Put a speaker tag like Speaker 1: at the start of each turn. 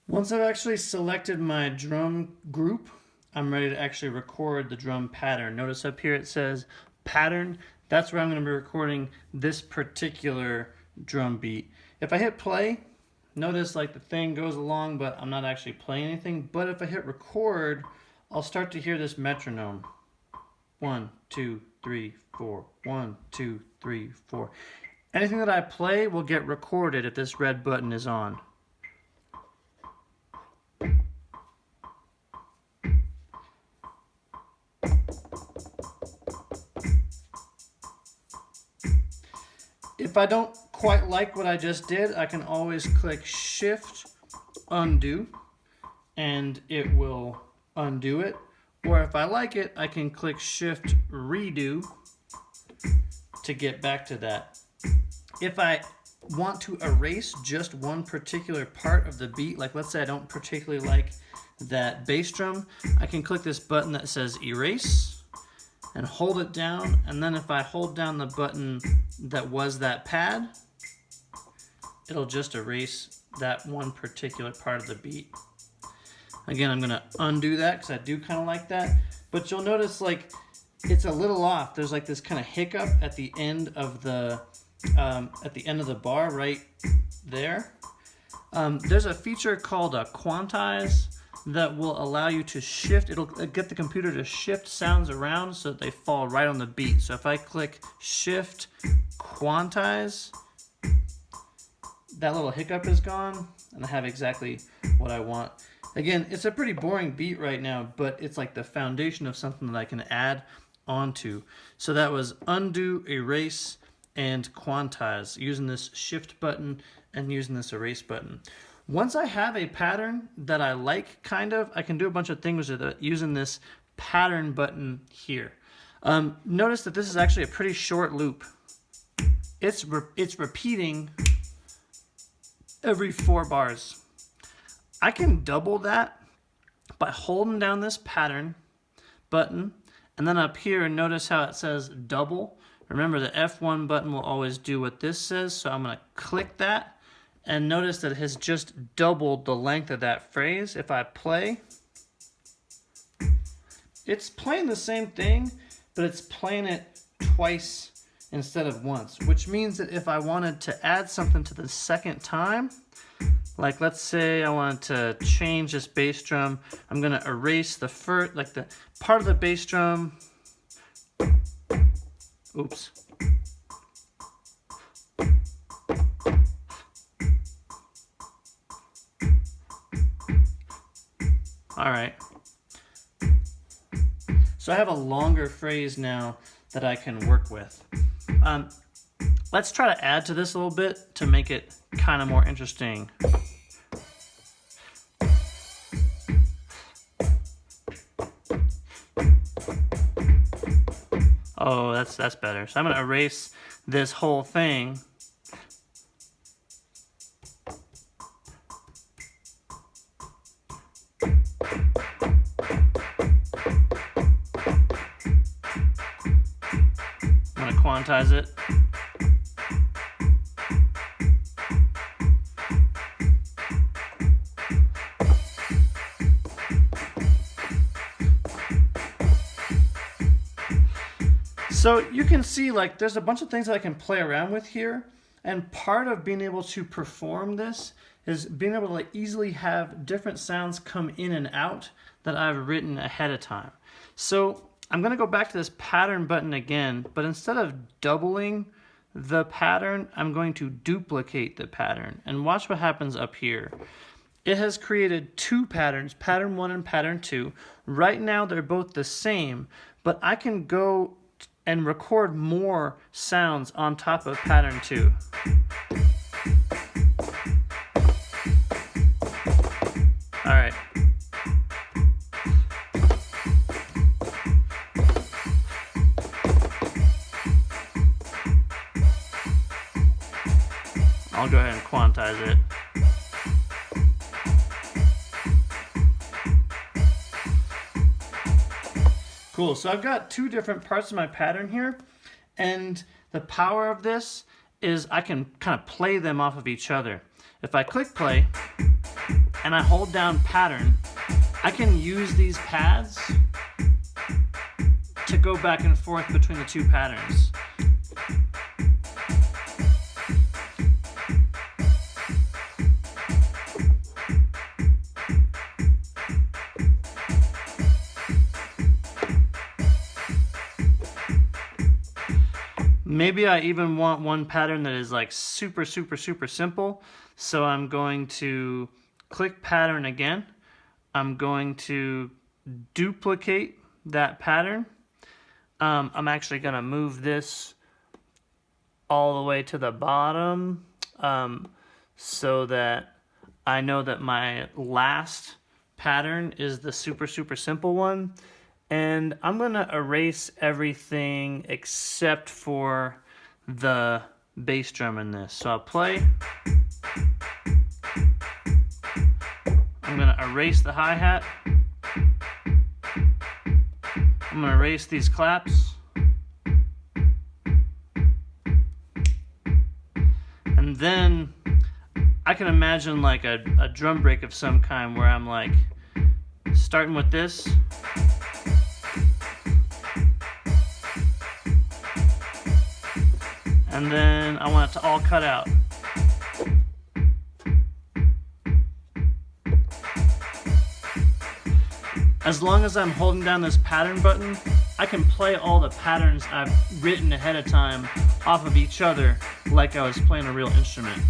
Speaker 1: Once I've actually selected my drum group, I'm ready to actually record the drum pattern. Notice up here it says pattern. That's where I'm going to be recording this particular drum beat. If I hit play, notice like the thing goes along, but I'm not actually playing anything. But if I hit record, I'll start to hear this metronome. 1, 2, 3, 4. 1, 2, 3, 4. Anything that I play will get recorded if this red button is on. If I don't quite like what I just did, I can always click Shift Undo and it will undo it. Or if I like it, I can click Shift Redo to get back to that. If I want to erase just one particular part of the beat, like let's say I don't particularly like that bass drum, I can click this button that says Erase and hold it down, and then if I hold down the button that was that pad, it'll just erase that one particular part of the beat. Again, I'm gonna undo that because I do kind of like that, but you'll notice like it's a little off. There's like this kind of hiccup at the end of the bar right there. There's a feature called Quantize that will allow you to shift. It'll get the computer to shift sounds around so that they fall right on the beat. So if I click Shift Quantize, that little hiccup is gone and I have exactly what I want. Again, it's a pretty boring beat right now, but it's like the foundation of something that I can add onto. So that was undo, erase, and quantize using this shift button and using this erase button. Once I have a pattern that I like, I can do a bunch of things with it using this pattern button here. Notice that this is actually a pretty short loop. It's repeating every 4 bars. I can double that by holding down this pattern button, and then up here, notice how it says double. Remember, the F1 button will always do what this says, so I'm going to click that. And notice that it has just doubled the length of that phrase. If I play, it's playing the same thing, but it's playing it twice instead of once, which means that if I wanted to add something to the second time, like let's say I wanted to change this bass drum, I'm going to erase the first, like the part of the bass drum. Oops. All right. So I have a longer phrase now that I can work with. Let's try to add to this a little bit to make it kind of more interesting. Oh, that's better. So I'm going to erase this whole thing. I'm going to quantize it. So you can see like there's a bunch of things that I can play around with here, and part of being able to perform this is being able to like easily have different sounds come in and out that I've written ahead of time. So I'm going to go back to this pattern button again, but instead of doubling the pattern, I'm going to duplicate the pattern, and watch what happens up here. It has created 2 patterns, pattern 1 and pattern 2. Right now they're both the same, but I can go and record more sounds on top of pattern 2. All right. I'll go ahead and quantize it. Cool, so I've got 2 different parts of my pattern here, and the power of this is I can kind of play them off of each other. If I click play, and I hold down pattern, I can use these pads to go back and forth between the two patterns. Maybe I even want one pattern that is like super simple. So I'm going to click pattern again. I'm going to duplicate that pattern. I'm actually going to move this all the way to the bottom so that I know that my last pattern is the super simple one. And I'm going to erase everything except for the bass drum in this. So I'll play. I'm going to erase the hi-hat. I'm going to erase these claps. And then I can imagine like a drum break of some kind where I'm like starting with this. And then I want it to all cut out. As long as I'm holding down this pattern button, I can play all the patterns I've written ahead of time off of each other like I was playing a real instrument.